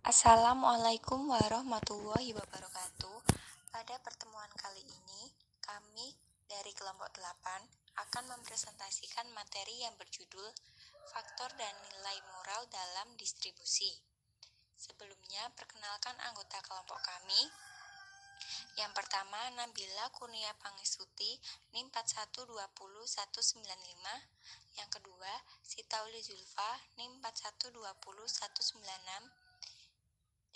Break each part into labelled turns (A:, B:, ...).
A: Assalamualaikum warahmatullahi wabarakatuh. Pada pertemuan kali ini, kami dari kelompok 8 akan mempresentasikan materi yang berjudul Faktor dan Nilai Moral dalam Distribusi. Sebelumnya, perkenalkan anggota kelompok kami. Yang pertama, Nabila Kurnia Pangestuti, NIM 4120195. Yang kedua, Sitauli Zulfa, NIM 4120196.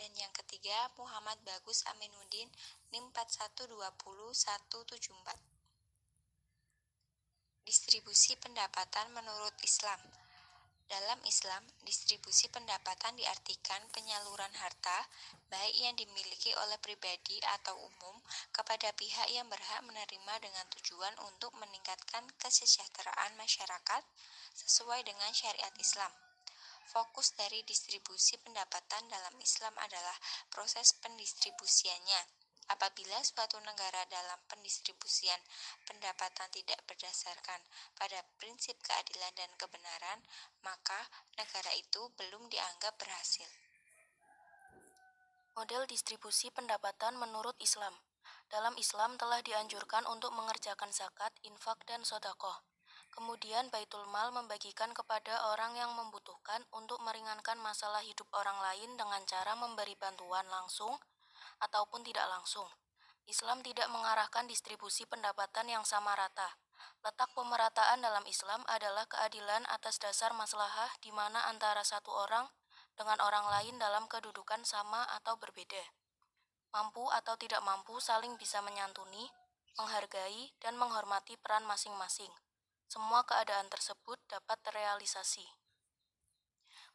A: Dan yang ketiga, Muhammad Bagus Aminuddin, NIM 4120174. Distribusi pendapatan menurut Islam. Dalam Islam, distribusi pendapatan diartikan penyaluran harta, baik yang dimiliki oleh pribadi atau umum, kepada pihak yang berhak menerima dengan tujuan untuk meningkatkan kesejahteraan masyarakat sesuai dengan syariat Islam. Fokus dari distribusi pendapatan dalam Islam adalah proses pendistribusiannya. Apabila suatu negara dalam pendistribusian pendapatan tidak berdasarkan pada prinsip keadilan dan kebenaran, maka negara itu belum dianggap berhasil.
B: Model distribusi pendapatan menurut Islam. Dalam Islam telah dianjurkan untuk mengerjakan zakat, infak, dan sedekah. Kemudian Baitul Mal membagikan kepada orang yang membutuhkan untuk meringankan masalah hidup orang lain dengan cara memberi bantuan langsung ataupun tidak langsung. Islam tidak mengarahkan distribusi pendapatan yang sama rata. Letak pemerataan dalam Islam adalah keadilan atas dasar maslahah di mana antara satu orang dengan orang lain dalam kedudukan sama atau berbeda. Mampu atau tidak mampu saling bisa menyantuni, menghargai, dan menghormati peran masing-masing. Semua keadaan tersebut dapat terrealisasi.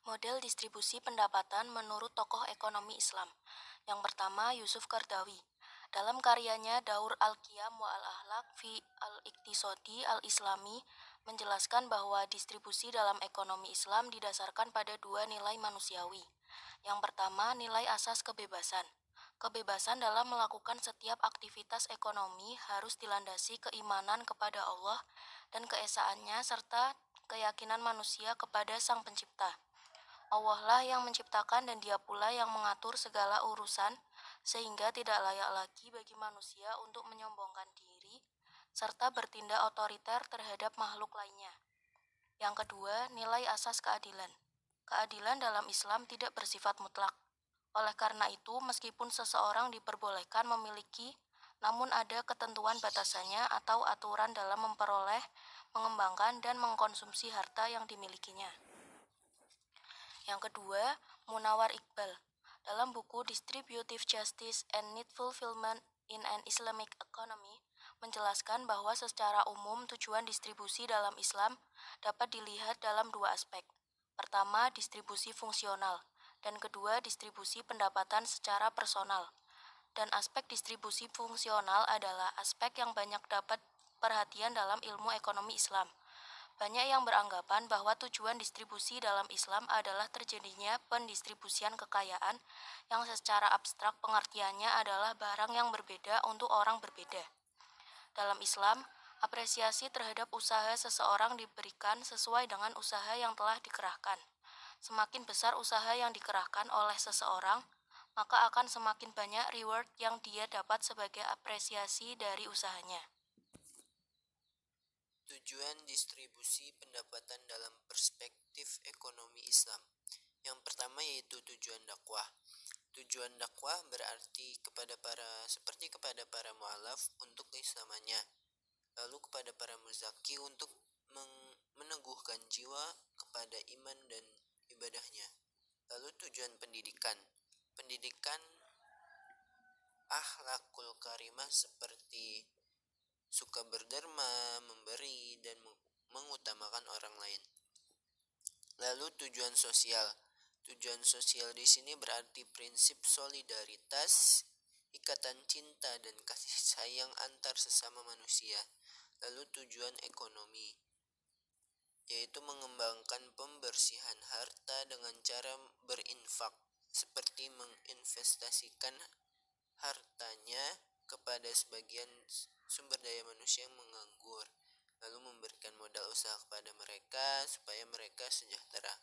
B: Model distribusi pendapatan menurut tokoh ekonomi Islam. Yang pertama, Yusuf Qardawi. Dalam karyanya Daur al-Qiyam wa al-Akhlaq fi al-Iqtisadi al-Islami menjelaskan bahwa distribusi dalam ekonomi Islam didasarkan pada dua nilai manusiawi. Yang pertama, nilai asas kebebasan. Kebebasan dalam melakukan setiap aktivitas ekonomi harus dilandasi keimanan kepada Allah dan keesaannya serta keyakinan manusia kepada Sang Pencipta. Allah lah yang menciptakan dan Dia pula yang mengatur segala urusan, sehingga tidak layak lagi bagi manusia untuk menyombongkan diri serta bertindak otoriter terhadap makhluk lainnya. Yang kedua, nilai asas keadilan. Keadilan dalam Islam tidak bersifat mutlak. Oleh karena itu, meskipun seseorang diperbolehkan memiliki, namun ada ketentuan batasannya atau aturan dalam memperoleh, mengembangkan, dan mengkonsumsi harta yang dimilikinya. Yang kedua, Munawar Iqbal. Dalam buku Distributive Justice and Need Fulfillment in an Islamic Economy, menjelaskan bahwa secara umum tujuan distribusi dalam Islam dapat dilihat dalam dua aspek. Pertama, distribusi fungsional, dan kedua, distribusi pendapatan secara personal. Dan aspek distribusi fungsional adalah aspek yang banyak dapat perhatian dalam ilmu ekonomi Islam. Banyak yang beranggapan bahwa tujuan distribusi dalam Islam adalah terjadinya pendistribusian kekayaan yang secara abstrak pengertiannya adalah barang yang berbeda untuk orang berbeda. Dalam Islam, apresiasi terhadap usaha seseorang diberikan sesuai dengan usaha yang telah dikerahkan. Semakin besar usaha yang dikerahkan oleh seseorang, maka akan semakin banyak reward yang dia dapat sebagai apresiasi dari usahanya.
C: Tujuan distribusi pendapatan dalam perspektif ekonomi Islam. Yang pertama yaitu tujuan dakwah. Tujuan dakwah berarti seperti kepada para mu'alaf untuk keislamannya, lalu kepada para muzaki untuk meneguhkan jiwa kepada iman dan ibadahnya. Lalu tujuan pendidikan. Pendidikan akhlakul karimah seperti suka berderma, memberi, dan mengutamakan orang lain. Lalu tujuan sosial. Tujuan sosial di sini berarti prinsip solidaritas, ikatan cinta, dan kasih sayang antar sesama manusia. Lalu tujuan ekonomi, yaitu mengembangkan pembersihan harta dengan cara berinfak, seperti menginvestasikan hartanya kepada sebagian sumber daya manusia yang menganggur, lalu memberikan modal usaha kepada mereka supaya mereka sejahtera.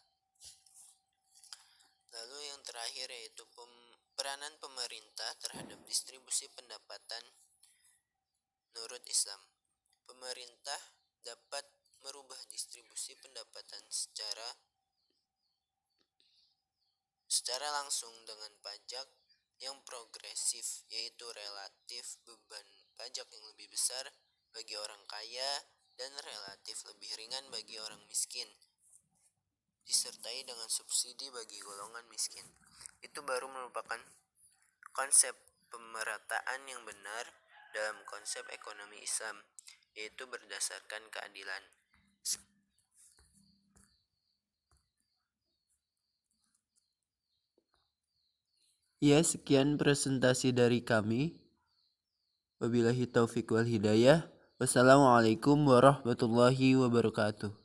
C: Lalu yang terakhir yaitu peranan pemerintah terhadap distribusi pendapatan menurut Islam. Pemerintah dapat merubah distribusi pendapatan secara langsung dengan pajak yang progresif, yaitu relatif beban pajak yang lebih besar bagi orang kaya dan relatif lebih ringan bagi orang miskin, disertai dengan subsidi bagi golongan miskin. Itu baru merupakan konsep pemerataan yang benar dalam konsep ekonomi Islam, yaitu berdasarkan keadilan.
D: Ya, sekian presentasi dari kami. Wabillahi taufiq wal hidayah. Wassalamualaikum warahmatullahi wabarakatuh.